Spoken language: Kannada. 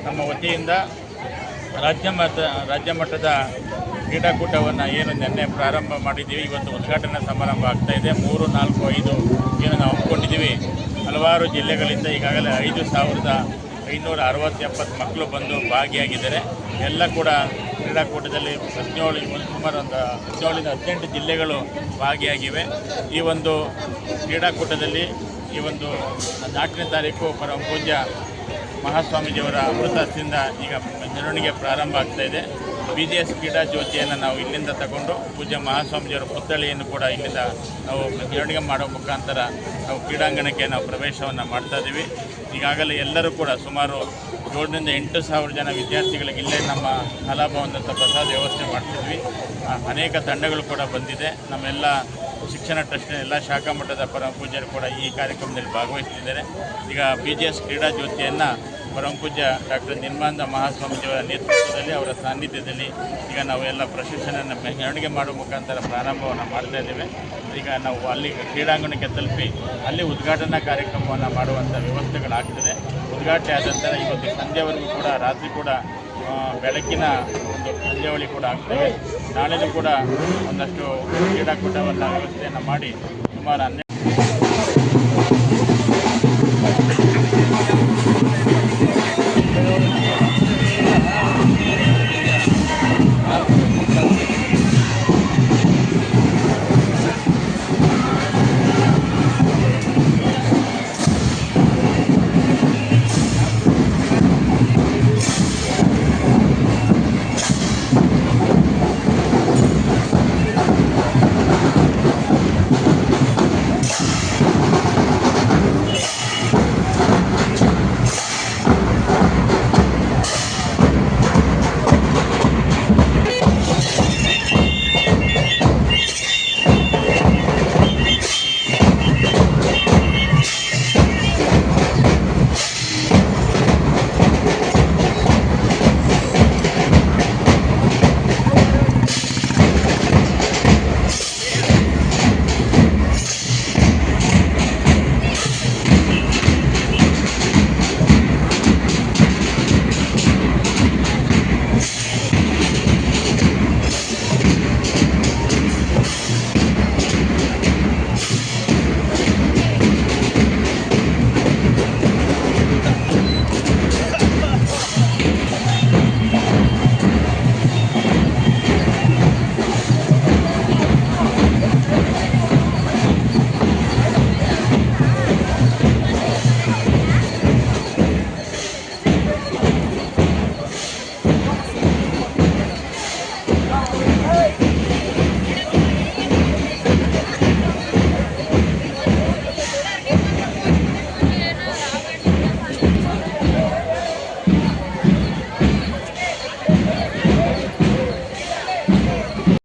ನಮ್ಮ ವತಿಯಿಂದ ರಾಜ್ಯ ಮಟ್ಟದ ಕ್ರೀಡಾಕೂಟವನ್ನು ಏನು ನಿನ್ನೆ ಪ್ರಾರಂಭ ಮಾಡಿದ್ದೀವಿ. ಇವತ್ತು ಉದ್ಘಾಟನಾ ಸಮಾರಂಭ ಆಗ್ತಾಯಿದೆ. 3, 4, 5 ಏನು ನಾವು ಹಮ್ಮಿಕೊಂಡಿದ್ದೀವಿ. ಹಲವಾರು ಜಿಲ್ಲೆಗಳಿಂದ ಈಗಾಗಲೇ 5,560 ಮಕ್ಕಳು ಬಂದು ಭಾಗಿಯಾಗಿದ್ದಾರೆ. ಎಲ್ಲ ಕೂಡ ಕ್ರೀಡಾಕೂಟದಲ್ಲಿ ಸುಮಾರು ಒಂದು 17 ಜಿಲ್ಲೆಗಳು ಭಾಗಿಯಾಗಿವೆ. ಈ ಒಂದು ಕ್ರೀಡಾಕೂಟದಲ್ಲಿ ಈ ಒಂದು 4ನೇ ತಾರೀಕು ಪರಮ ಪೂಜ್ಯ ಮಹಾಸ್ವಾಮೀಜಿಯವರ ಅಮೃತಹಸ್ತದಿಂದ ಈಗ ಮೆರವಣಿಗೆ ಪ್ರಾರಂಭ ಆಗ್ತಾಯಿದೆ. BJS ಕ್ರೀಡಾ ಜ್ಯೋತಿಯನ್ನು ನಾವು ಇಲ್ಲಿಂದ ತಗೊಂಡು ಪೂಜ್ಯ ಮಹಾಸ್ವಾಮೀಜಿಯವರ ಪುತ್ಥಳಿಯನ್ನು ಕೂಡ ಇಲ್ಲಿಂದ ನಾವು ಮೆರವಣಿಗೆ ಮಾಡೋ ಮುಖಾಂತರ ನಾವು ಕ್ರೀಡಾಂಗಣಕ್ಕೆ ನಾವು ಪ್ರವೇಶವನ್ನು ಮಾಡ್ತಾಯಿದ್ದೀವಿ. ಈಗಾಗಲೇ ಎಲ್ಲರೂ ಕೂಡ ಸುಮಾರು 7,000 ರಿಂದ 8,000 ಜನ ವಿದ್ಯಾರ್ಥಿಗಳಿಗೆ ಇಲ್ಲೇ ನಮ್ಮ ಕಲಾಭವನದಂಥ ಪ್ರಸಾದ ವ್ಯವಸ್ಥೆ ಮಾಡ್ತಿದ್ವಿ. ಅನೇಕ ತಂಡಗಳು ಕೂಡ ಬಂದಿದೆ. ನಮ್ಮೆಲ್ಲ ಶಿಕ್ಷಣ ಟ್ರಸ್ಟ್ನ ಎಲ್ಲ ಶಾಖಾ ಮಟ್ಟದ ಪರಮ ಪೂಜ್ಯರು ಕೂಡ ಈ ಕಾರ್ಯಕ್ರಮದಲ್ಲಿ ಭಾಗವಹಿಸ್ತಿದ್ದಾರೆ. ಈಗ BJS ಕ್ರೀಡಾ ಜ್ಯೋತಿಯನ್ನು ಪರಮ ಪೂಜ್ಯ ಡಾಕ್ಟರ್ ನಿರ್ಮಲಾನಂದ ಮಹಾಸ್ವಾಮೀಜಿಯವರ ನೇತೃತ್ವದಲ್ಲಿ ಅವರ ಸಾನ್ನಿಧ್ಯದಲ್ಲಿ ಈಗ ನಾವು ಎಲ್ಲ ಪ್ರಶಸ್ತಿಯನ್ನು ಮೆರವಣಿಗೆ ಮಾಡುವ ಮುಖಾಂತರ ಪ್ರಾರಂಭವನ್ನು ಮಾಡ್ತಾಯಿದ್ದೇವೆ. ಈಗ ನಾವು ಅಲ್ಲಿ ಕ್ರೀಡಾಂಗಣಕ್ಕೆ ತಲುಪಿ ಅಲ್ಲಿ ಉದ್ಘಾಟನಾ ಕಾರ್ಯಕ್ರಮವನ್ನು ಮಾಡುವಂಥ ವ್ಯವಸ್ಥೆಗಳಾಗ್ತದೆ. ಉದ್ಘಾಟನೆ ಆದ ನಂತರ ಇವತ್ತು ಸಂಜೆವರೆಗೂ ಕೂಡ ರಾತ್ರಿ ಕೂಡ ಬೆಳಕಿನ ಒಂದು ಪಂದ್ಯಾವಳಿ ಕೂಡ ಆಗ್ತದೆ. ನಾಳೆನೂ ಕೂಡ ಒಂದಷ್ಟು ಕ್ರೀಡಾಕೂಟವನ್ನು ವ್ಯವಸ್ಥೆಯನ್ನು ಮಾಡಿ ಸುಮಾರು 12